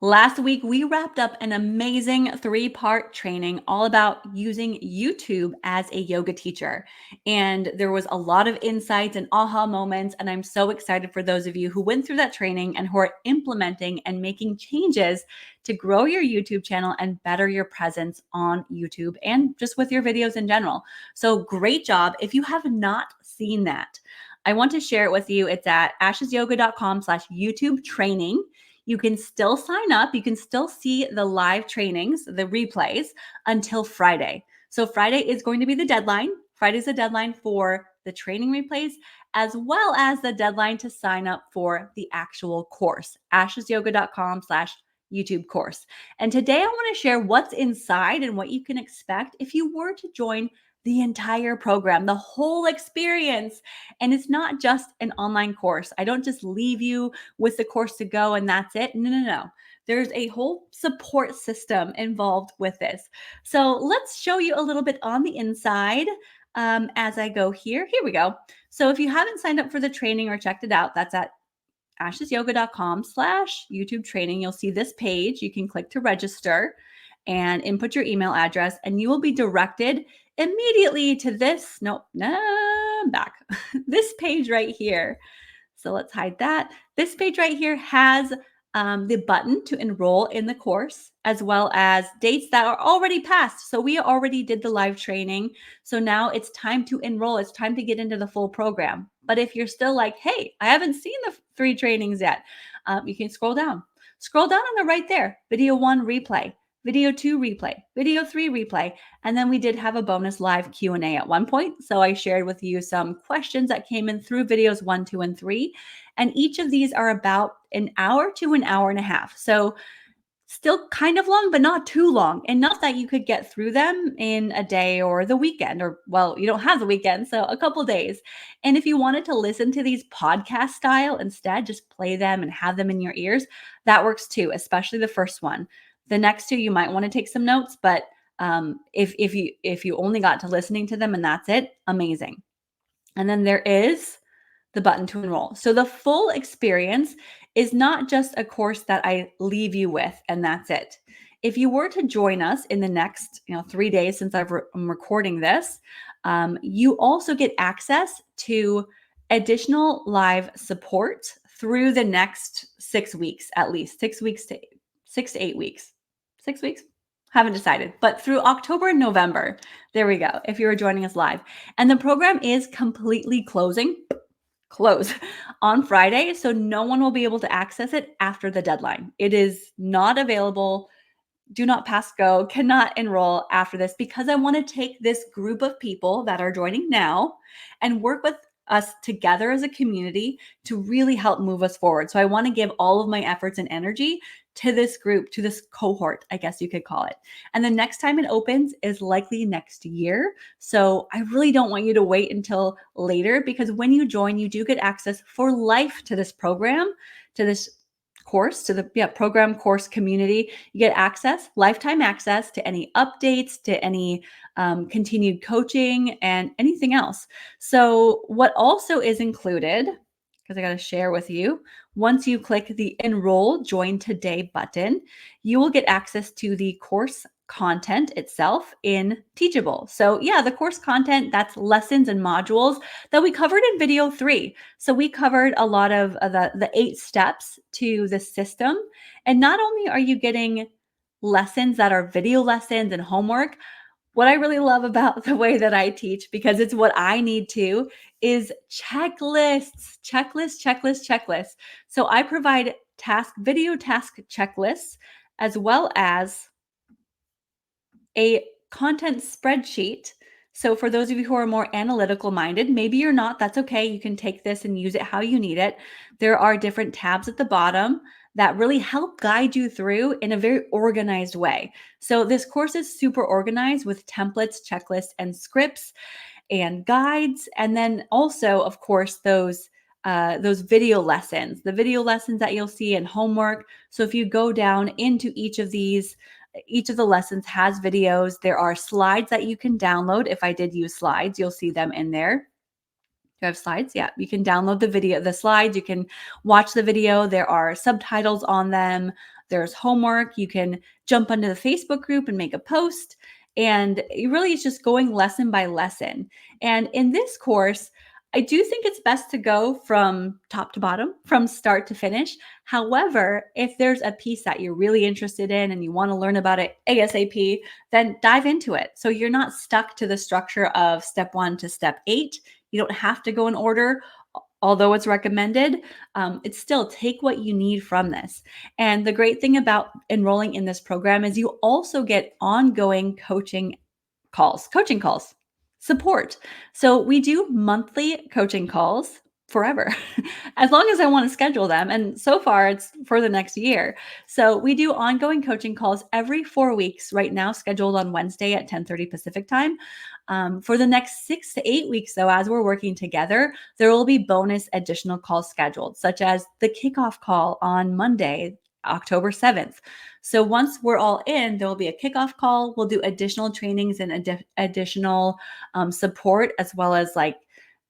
Last week, we wrapped up an amazing 3-part training all about using YouTube as a yoga teacher. And there was a lot of insights and aha moments. And I'm so excited for those of you who went through that training and who are implementing and making changes to grow your YouTube channel and better your presence on YouTube and just with your videos in general. So great job. If you have not seen that, I want to share it with you. It's at ashesyoga.com/YouTube training. You can still sign up. You can still see the live trainings, the replays until Friday. So Friday is going to be the deadline. Friday's the deadline for the training replays, as well as the deadline to sign up for the actual course, ashesyoga.com/YouTube course. And today I want to share what's inside and what you can expect if you were to join the entire program, the whole experience. And it's not just an online course. I don't just leave you with the course to go and that's it. No. There's a whole support system involved with this. So let's show you a little bit on the inside as I go here. Here we go. So if you haven't signed up for the training or checked it out, that's at ashesyoga.com/YouTube training. You'll see this page. You can click to register and input your email address, and you will be directed immediately to this. Back. This page right here. So let's hide that. This page right here has the button to enroll in the course, as well as dates that are already passed. So we already did the live training. So now it's time to enroll. It's time to get into the full program. But if you're still like, hey, I haven't seen the 3 trainings yet, you can scroll down. Scroll down on the right there, video 1 replay. Video 2 replay, video 3 replay, and then we did have a bonus live Q&A at one point. So I shared with you some questions that came in through videos 1, 2, and 3. And each of these are about an hour to an hour and a half. So still kind of long, but not too long. Enough that you could get through them in a day or the weekend, or well, you don't have the weekend, so a couple days. And if you wanted to listen to these podcast style instead, just play them and have them in your ears, that works too, especially the first one. The next 2, you might want to take some notes, but if you only got to listening to them and that's it, amazing. And then there is the button to enroll. So the full experience is not just a course that I leave you with and that's it. If you were to join us in the next 3 days since I'm recording this, you also get access to additional live support through the next 6 weeks, at least 6 weeks to 6 to 8 weeks. 6 weeks? Haven't decided, but through October and November, there we go, if you're joining us live. And the program is completely close on Friday, so no one will be able to access it after the deadline. It is not available. Do not pass go, cannot enroll after this, because I want to take this group of people that are joining now and work with us together as a community to really help move us forward. So I want to give all of my efforts and energy to this group, to this cohort, I guess you could call it. And the next time it opens is likely next year. So I really don't want you to wait until later, because when you join, you do get access for life to this program, to this course, to the program course community. You get access, lifetime access to any updates, to any continued coaching and anything else. So what also is included, because I got to share with you, once you click the enroll join today button, you will get access to the course content itself in Teachable. So yeah, the course content, that's lessons and modules that we covered in video 3. So we covered a lot of the 8 steps to the system. And not only are you getting lessons that are video lessons and homework, what I really love about the way that I teach, because it's what I need to, is checklists. So I provide video task checklists, as well as a content spreadsheet. So for those of you who are more analytical minded, maybe you're not, that's okay. You can take this and use it how you need it. There are different tabs at the bottom that really help guide you through in a very organized way. So this course is super organized with templates, checklists, and scripts and guides. And then also, of course, those video lessons, the video lessons that you'll see in homework. So if you go down into each of these, each of the lessons has videos. There are slides that you can download. If I did use slides, you'll see them in there. You have slides? Yeah. You can download the slides. You can watch the video. There are subtitles on them. There's homework. You can jump onto the Facebook group and make a post. And it really is just going lesson by lesson. And in this course, I do think it's best to go from top to bottom, from start to finish. However, if there's a piece that you're really interested in and you want to learn about it ASAP, then dive into it. So you're not stuck to the structure of step 1 to step 8. You don't have to go in order, although it's recommended. It's still take what you need from this. And the great thing about enrolling in this program is you also get ongoing coaching calls, support. So we do monthly coaching calls forever, as long as I want to schedule them. And so far, it's for the next year. So we do ongoing coaching calls every 4 weeks, right now scheduled on Wednesday at 10:30 Pacific time. For the next 6 to 8 weeks, though, as we're working together, there will be bonus additional calls scheduled, such as the kickoff call on Monday, October 7th. So once we're all in, there will be a kickoff call. We'll do additional trainings and additional support, as well as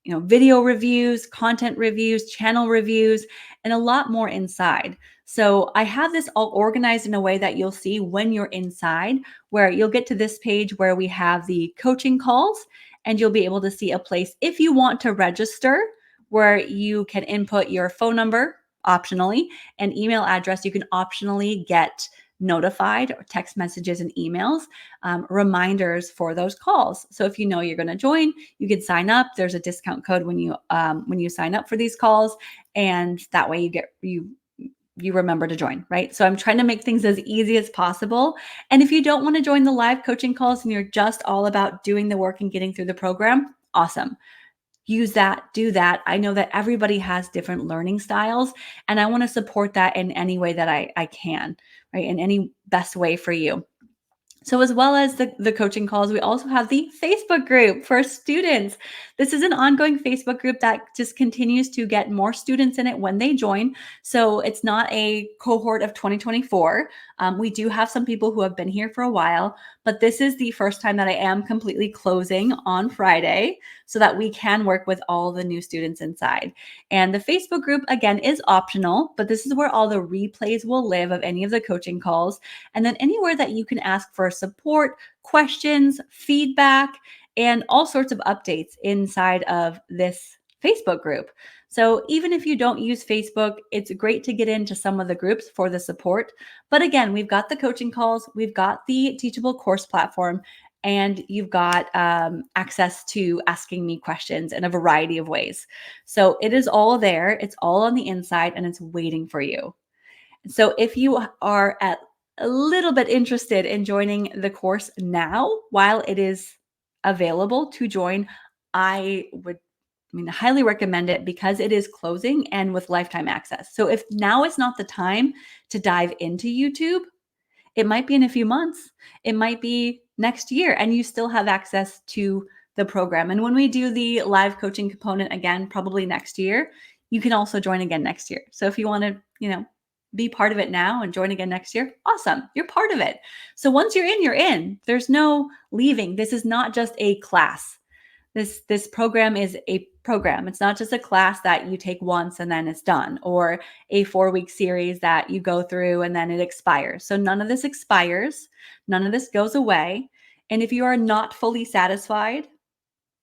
video reviews, content reviews, channel reviews, and a lot more inside. So I have this all organized in a way that you'll see when you're inside, where you'll get to this page where we have the coaching calls, and you'll be able to see a place if you want to register, where you can input your phone number optionally and email address. You can optionally get notified or text messages and emails, reminders for those calls. So if you know you're going to join, you can sign up. There's a discount code when you sign up for these calls, and that way you remember to join, right? So I'm trying to make things as easy as possible. And if you don't want to join the live coaching calls and you're just all about doing the work and getting through the program, awesome. Use that, do that. I know that everybody has different learning styles, and I want to support that in any way that I can, right? In any best way for you. So as well as the coaching calls, we also have the Facebook group for students. This is an ongoing Facebook group that just continues to get more students in it when they join. So it's not a cohort of 2024. We do have some people who have been here for a while, but this is the first time that I am completely closing on Friday so that we can work with all the new students inside. And the Facebook group, again, is optional, but this is where all the replays will live of any of the coaching calls. And then anywhere that you can ask for support, questions, feedback, and all sorts of updates inside of this Facebook group. So even if you don't use Facebook, it's great to get into some of the groups for the support. But again, we've got the coaching calls, we've got the teachable course platform, and you've got access to asking me questions in a variety of ways. So it is all there. It's all on the inside, and it's waiting for you. So if you are at a little bit interested in joining the course now while it is available to join, I highly recommend it because it is closing and with lifetime access. So if now is not the time to dive into YouTube, it might be in a few months. It might be next year, and you still have access to the program. And when we do the live coaching component again, probably next year, you can also join again next year. So if you want to, be part of it now and join again next year, awesome. You're part of it. So once you're in, you're in. There's no leaving. This is not just a class. This program is a program. It's not just a class that you take once and then it's done, or a 4-week series that you go through and then it expires. So none of this expires. None of this goes away. And if you are not fully satisfied,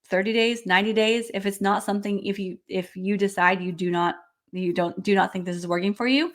30 days, 90 days, if it's not something, if you decide you do not think this is working for you,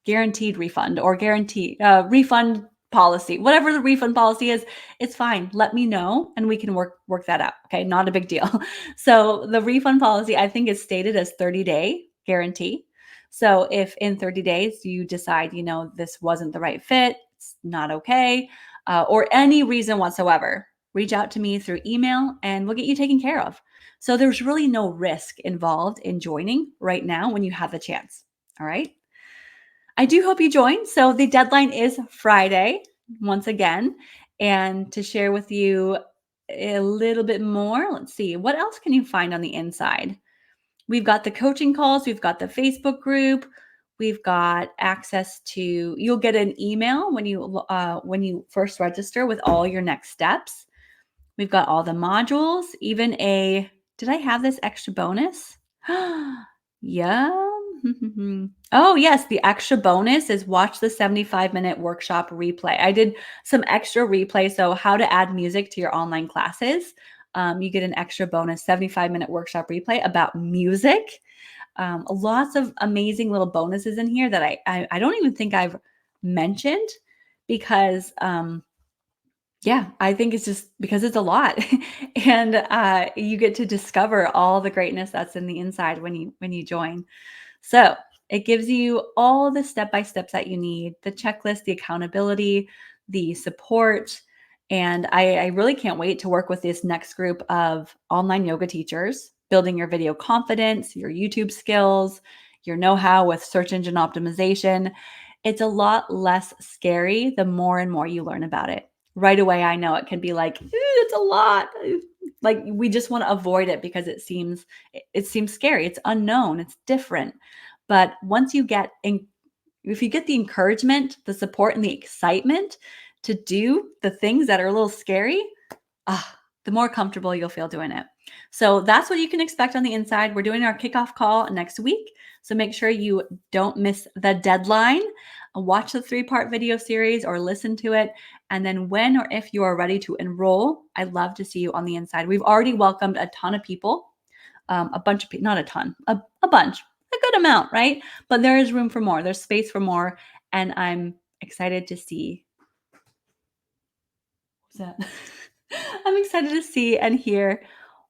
guaranteed refund or guarantee refund policy, whatever the refund policy is, it's fine. Let me know and we can work that out. Okay. Not a big deal. So the refund policy, I think, is stated as 30-day guarantee. So if in 30 days you decide, this wasn't the right fit, it's not okay, or any reason whatsoever, reach out to me through email and we'll get you taken care of. So there's really no risk involved in joining right now when you have the chance. All right. I do hope you join. So the deadline is Friday, once again. And to share with you a little bit more, let's see, what else can you find on the inside? We've got the coaching calls. We've got the Facebook group. We've got access to, you'll get an email when you first register with all your next steps. We've got all the modules, even a Did I have this extra bonus? Yeah. Oh, yes. The extra bonus is watch the 75-minute workshop replay. I did some extra replay. So, how to add music to your online classes. You get an extra bonus 75-minute workshop replay about music. Lots of amazing little bonuses in here that I don't even think I've mentioned because yeah, I think it's just because it's a lot, and you get to discover all the greatness that's in the inside when you join. So it gives you all the step by steps that you need, the checklist, the accountability, the support. And I really can't wait to work with this next group of online yoga teachers, building your video confidence, your YouTube skills, your know how with search engine optimization. It's a lot less scary the more and more you learn about it. Right away, I know it can be like, it's a lot. Like we just want to avoid it because it seems scary. It's unknown. It's different. But once you get in, if you get the encouragement, the support, and the excitement to do the things that are a little scary, the more comfortable you'll feel doing it. So that's what you can expect on the inside. We're doing our kickoff call next week. So make sure you don't miss the deadline. Watch the 3-part video series or listen to it. And then when or if you are ready to enroll, I'd love to see you on the inside. We've already welcomed a ton of people, a bunch of people, not a ton, a bunch, a good amount, right? But there is room for more. There's space for more. And I'm excited to see. What's that? I'm excited to see and hear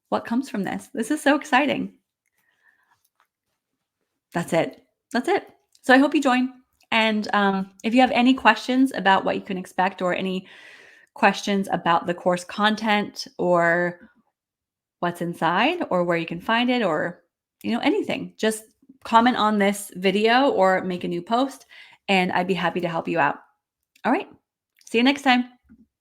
what comes from this. This is so exciting. That's it. That's it. So I hope you join. And if you have any questions about what you can expect or any questions about the course content or what's inside or where you can find it or anything, just comment on this video or make a new post and I'd be happy to help you out. All right. See you next time.